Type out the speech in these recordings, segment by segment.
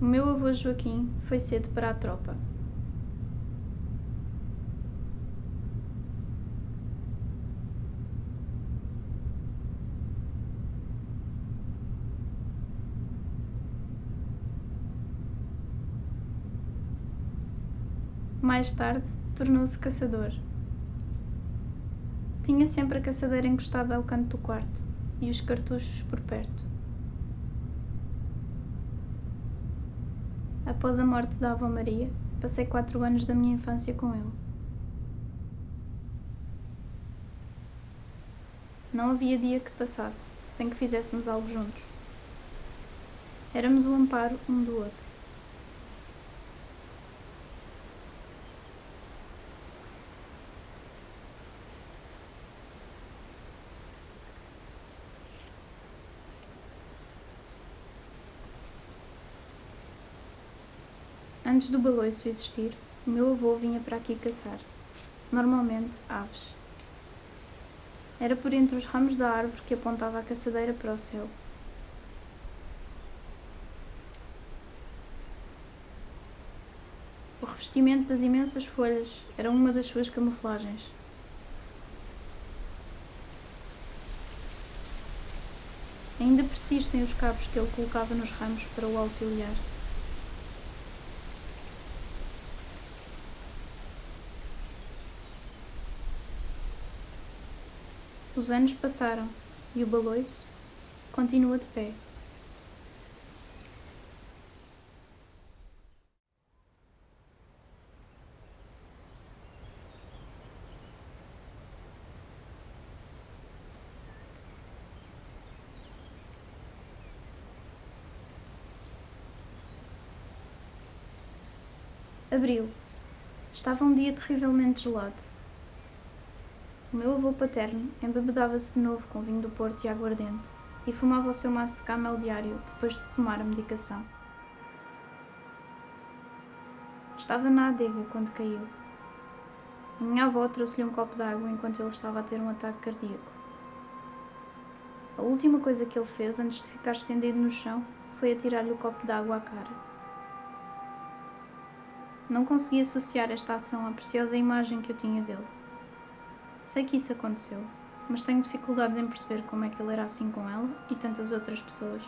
O meu avô Joaquim foi cedo para a tropa. Mais tarde, tornou-se caçador. Tinha sempre a caçadeira encostada ao canto do quarto e os cartuchos por perto. Após a morte da avó Maria, passei 4 anos da minha infância com ele. Não havia dia que passasse sem que fizéssemos algo juntos. Éramos o amparo um do outro. Antes do baloiço existir, o meu avô vinha para aqui caçar, normalmente aves. Era por entre os ramos da árvore que apontava a caçadeira para o céu. O revestimento das imensas folhas era uma das suas camuflagens. Ainda persistem os cabos que ele colocava nos ramos para o auxiliar. Os anos passaram e o baloiço continua de pé. Abril. Estava um dia terrivelmente gelado. O meu avô paterno embebedava-se de novo com vinho do Porto e aguardente e fumava o seu maço de camel diário depois de tomar a medicação. Estava na adega quando caiu. A minha avó trouxe-lhe um copo de água enquanto ele estava a ter um ataque cardíaco. A última coisa que ele fez antes de ficar estendido no chão foi atirar-lhe o copo de água à cara. Não consegui associar esta ação à preciosa imagem que eu tinha dele. Sei que isso aconteceu, mas tenho dificuldades em perceber como é que ele era assim com ela e tantas outras pessoas.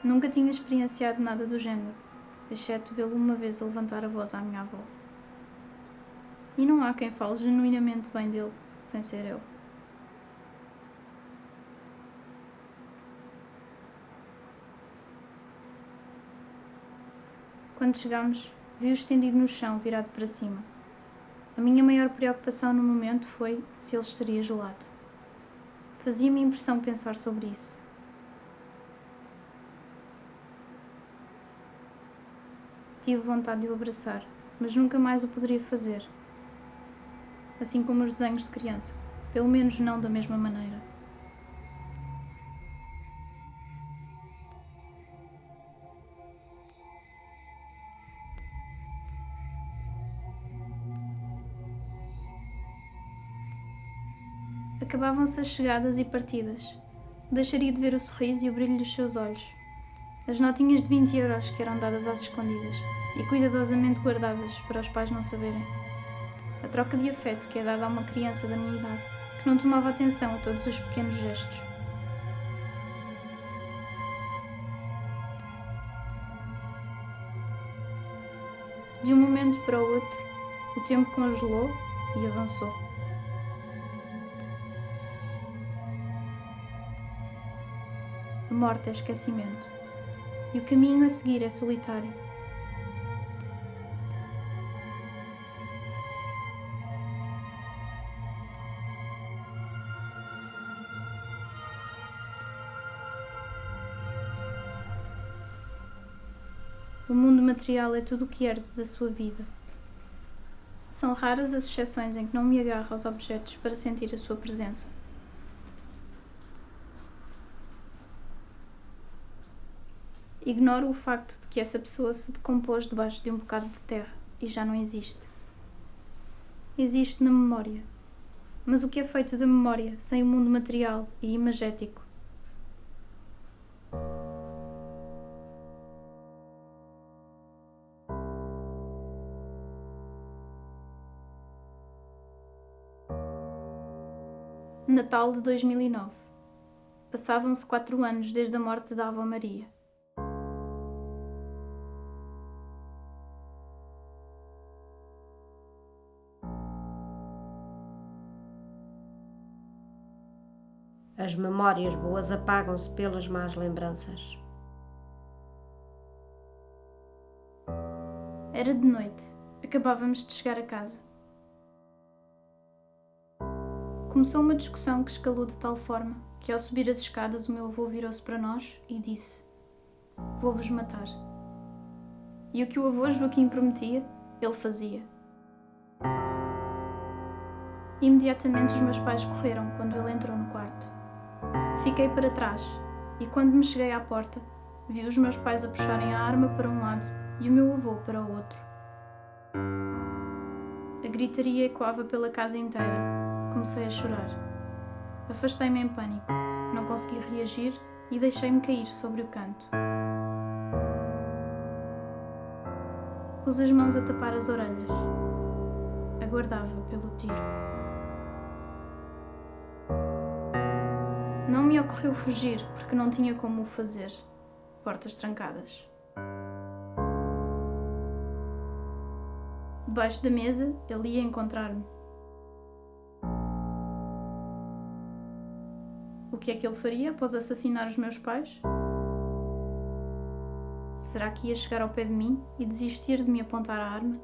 Nunca tinha experienciado nada do género, exceto vê-lo uma vez a levantar a voz à minha avó. E não há quem fale genuinamente bem dele, sem ser eu. Quando chegámos, vi-o estendido no chão, virado para cima. A minha maior preocupação no momento foi se ele estaria gelado. Fazia-me impressão pensar sobre isso. Tive vontade de o abraçar, mas nunca mais o poderia fazer. Assim como os desenhos de criança, pelo menos não da mesma maneira. Acabavam-se as chegadas e partidas. Deixaria de ver o sorriso e o brilho dos seus olhos. As notinhas de 20 euros que eram dadas às escondidas e cuidadosamente guardadas para os pais não saberem. A troca de afeto que é dada a uma criança da minha idade, que não tomava atenção a todos os pequenos gestos. De um momento para o outro, o tempo congelou e avançou. A morte é esquecimento, e o caminho a seguir é solitário. O mundo material é tudo o que herdo da sua vida. São raras as exceções em que não me agarro aos objetos para sentir a sua presença. Ignoro o facto de que essa pessoa se decompôs debaixo de um bocado de terra e já não existe. Existe na memória. Mas o que é feito da memória sem o mundo material e imagético? Natal de 2009. Passavam-se 4 anos desde a morte da avó Maria. As memórias boas apagam-se pelas más lembranças. Era de noite. Acabávamos de chegar a casa. Começou uma discussão que escalou de tal forma que, ao subir as escadas, o meu avô virou-se para nós e disse: "Vou-vos matar." E o que o avô Joaquim prometia, ele fazia. Imediatamente os meus pais correram quando ele entrou no quarto. Fiquei para trás e, quando me cheguei à porta, vi os meus pais a puxarem a arma para um lado e o meu avô para o outro. A gritaria ecoava pela casa inteira. Comecei a chorar. Afastei-me em pânico. Não consegui reagir e deixei-me cair sobre o canto. Pus as mãos a tapar as orelhas. Aguardava pelo tiro. Não me ocorreu fugir porque não tinha como o fazer. Portas trancadas. Debaixo da mesa, ele ia encontrar-me. O que é que ele faria após assassinar os meus pais? Será que ia chegar ao pé de mim e desistir de me apontar a arma?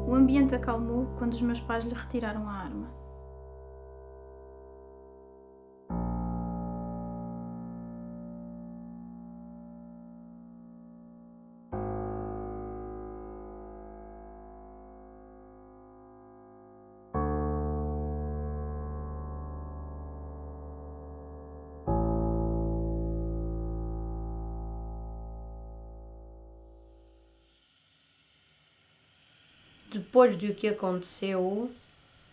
O ambiente acalmou quando os meus pais lhe retiraram a arma. Depois do que aconteceu,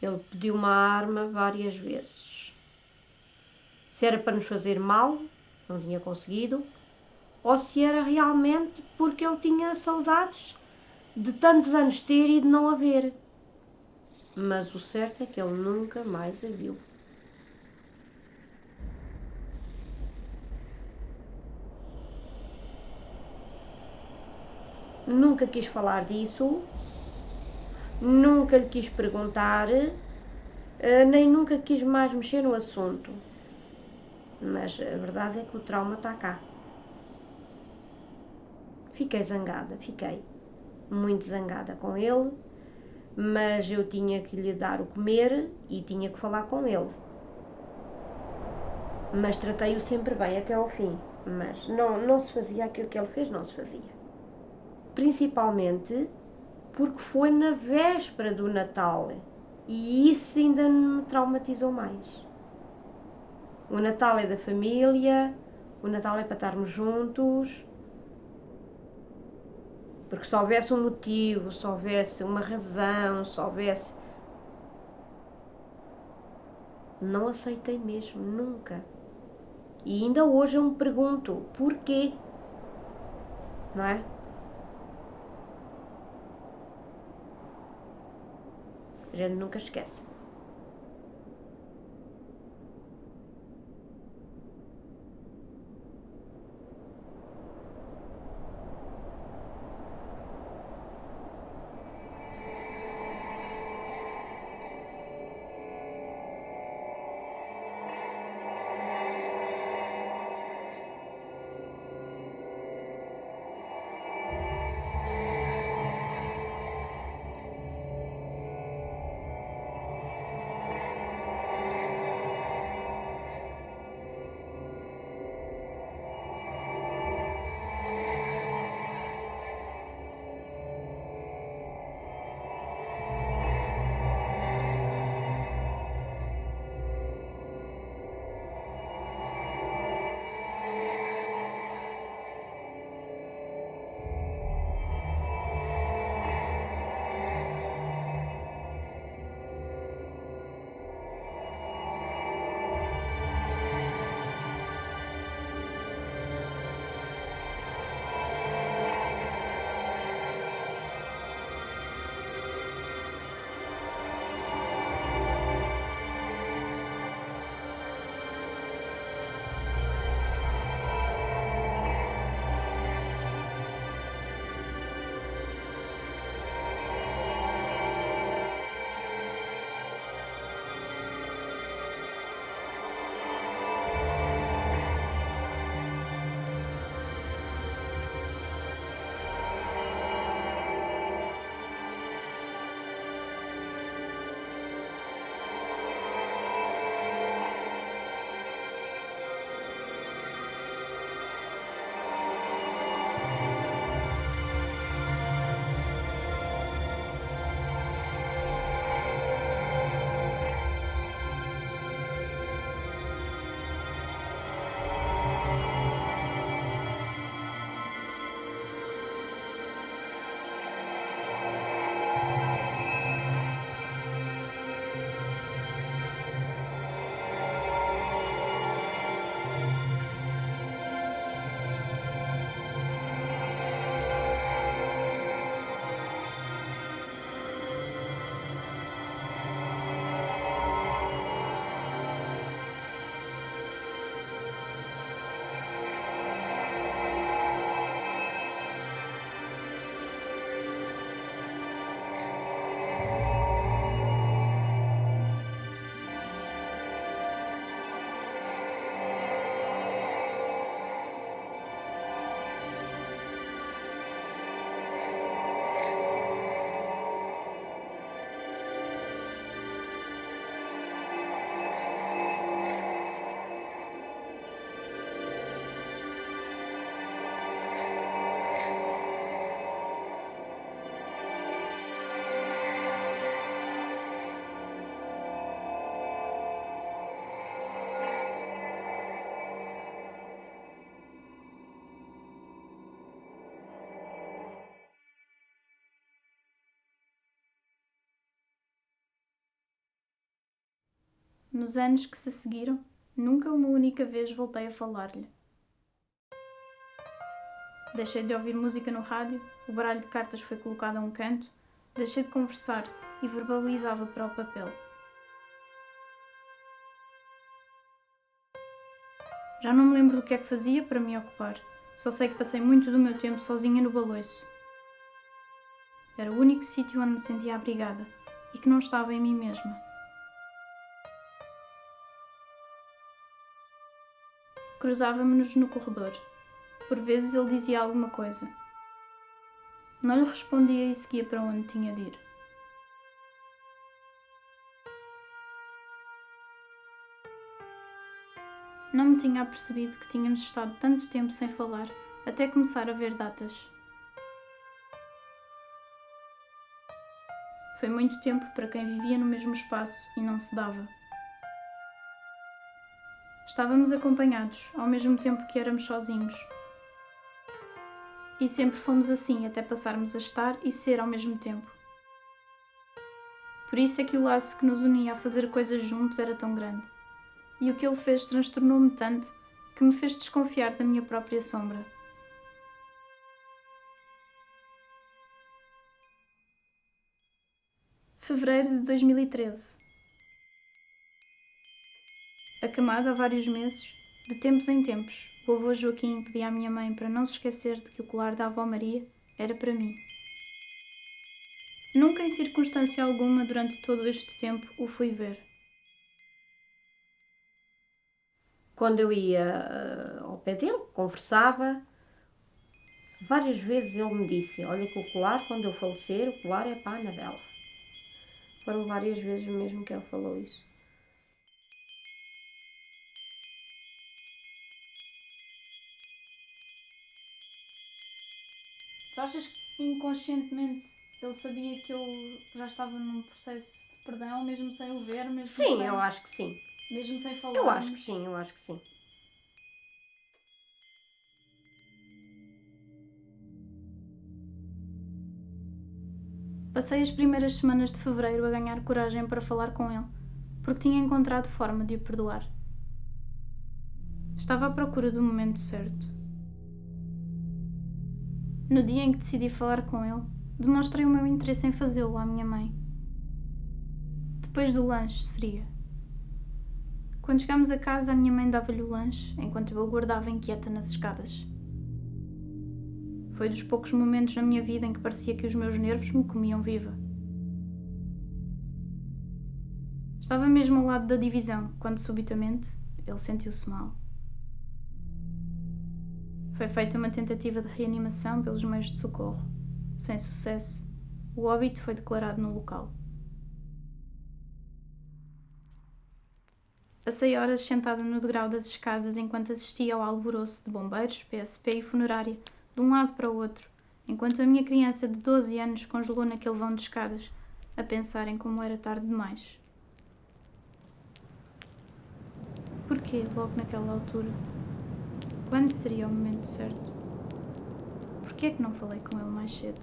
ele pediu uma arma várias vezes. Se era para nos fazer mal, não tinha conseguido, ou se era realmente porque ele tinha saudades de tantos anos ter e de não haver. Mas o certo é que ele nunca mais a viu. Nunca quis falar disso, nunca lhe quis perguntar, nem nunca quis mais mexer no assunto. Mas a verdade é que o trauma está cá. Fiquei zangada, fiquei muito zangada com ele, mas eu tinha que lhe dar o comer e tinha que falar com ele. Mas tratei-o sempre bem até ao fim, mas não se fazia aquilo que ele fez, não se fazia. Principalmente porque foi na véspera do Natal e isso ainda me traumatizou mais. O Natal é da família, o Natal é para estarmos juntos, porque se houvesse um motivo, se houvesse uma razão, se houvesse... Não aceitei mesmo, nunca. E ainda hoje eu me pergunto, porquê? Não é? A gente nunca esquece. nos anos que se seguiram, nunca uma única vez voltei a falar-lhe. Deixei de ouvir música no rádio, o baralho de cartas foi colocado a um canto, deixei de conversar e verbalizava para o papel. Já não me lembro do que é que fazia para me ocupar, só sei que passei muito do meu tempo sozinha no baloiço. Era o único sítio onde me sentia abrigada e que não estava em mim mesma. Cruzávamos-nos no corredor. Por vezes ele dizia alguma coisa. Não lhe respondia e seguia para onde tinha de ir. Não me tinha apercebido que tínhamos estado tanto tempo sem falar, até começar a ver datas. Foi muito tempo para quem vivia no mesmo espaço e não se dava. Estávamos acompanhados, ao mesmo tempo que éramos sozinhos. E sempre fomos assim, até passarmos a estar e ser ao mesmo tempo. Por isso é que o laço que nos unia a fazer coisas juntos era tão grande. E o que ele fez transtornou-me tanto que me fez desconfiar da minha própria sombra. Fevereiro de 2013. Acamada há vários meses, de tempos em tempos, o avô Joaquim pedia à minha mãe para não se esquecer de que o colar da avó Maria era para mim. Nunca em circunstância alguma durante todo este tempo o fui ver. Quando eu ia ao pé dele, conversava, várias vezes ele me disse: olha que o colar, quando eu falecer, o colar é para a Anabela. Foram várias vezes mesmo que ele falou isso. Tu achas que inconscientemente ele sabia que eu já estava num processo de perdão, mesmo sem o ver, mesmo Sim, sem, eu acho que sim. mesmo sem falar? Eu acho que sim. Passei as primeiras semanas de fevereiro a ganhar coragem para falar com ele, porque tinha encontrado forma de o perdoar. Estava à procura do momento certo. No dia em que decidi falar com ele, demonstrei o meu interesse em fazê-lo à minha mãe. Depois do lanche seria. Quando chegámos a casa, a minha mãe dava-lhe o lanche, enquanto eu aguardava inquieta nas escadas. Foi dos poucos momentos na minha vida em que parecia que os meus nervos me comiam viva. Estava mesmo ao lado da divisão, quando subitamente ele sentiu-se mal. Foi feita uma tentativa de reanimação pelos meios de socorro. Sem sucesso, o óbito foi declarado no local. Passei horas sentada no degrau das escadas enquanto assistia ao alvoroço de bombeiros, PSP e funerária, de um lado para o outro, enquanto a minha criança de 12 anos congelou naquele vão de escadas, a pensar em como era tarde demais. Porquê logo naquela altura? Quando seria o momento certo? Porquê é que não falei com ele mais cedo?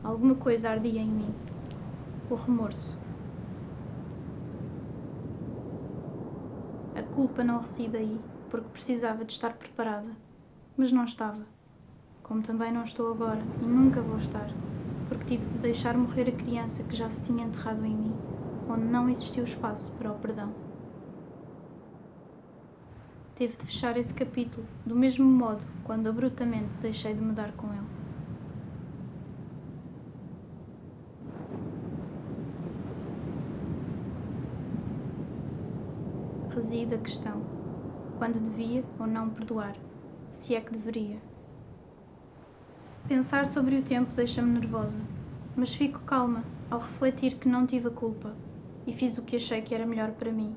Alguma coisa ardia em mim. O remorso. A culpa não reside aí, porque precisava de estar preparada. Mas não estava. Como também não estou agora, e nunca vou estar, porque tive de deixar morrer a criança que já se tinha enterrado em mim, onde não existiu espaço para o perdão. Tive de fechar esse capítulo, do mesmo modo, quando abruptamente deixei de me dar com ele. Reside a questão: quando devia ou não perdoar, se é que deveria. Pensar sobre o tempo deixa-me nervosa, mas fico calma ao refletir que não tive a culpa e fiz o que achei que era melhor para mim.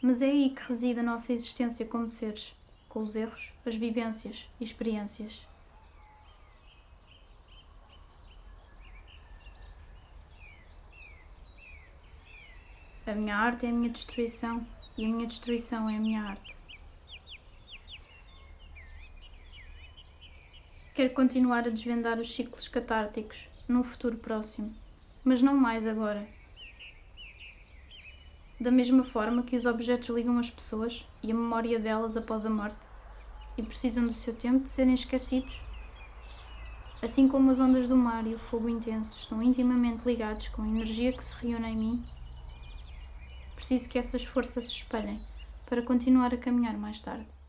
Mas é aí que reside a nossa existência como seres, com os erros, as vivências e experiências. A minha arte é a minha destruição e a minha destruição é a minha arte. Quero continuar a desvendar os ciclos catárticos num futuro próximo, mas não mais agora. Da mesma forma que os objetos ligam as pessoas e a memória delas após a morte e precisam do seu tempo de serem esquecidos, assim como as ondas do mar e o fogo intenso estão intimamente ligados com a energia que se reúne em mim, preciso que essas forças se espalhem para continuar a caminhar mais tarde.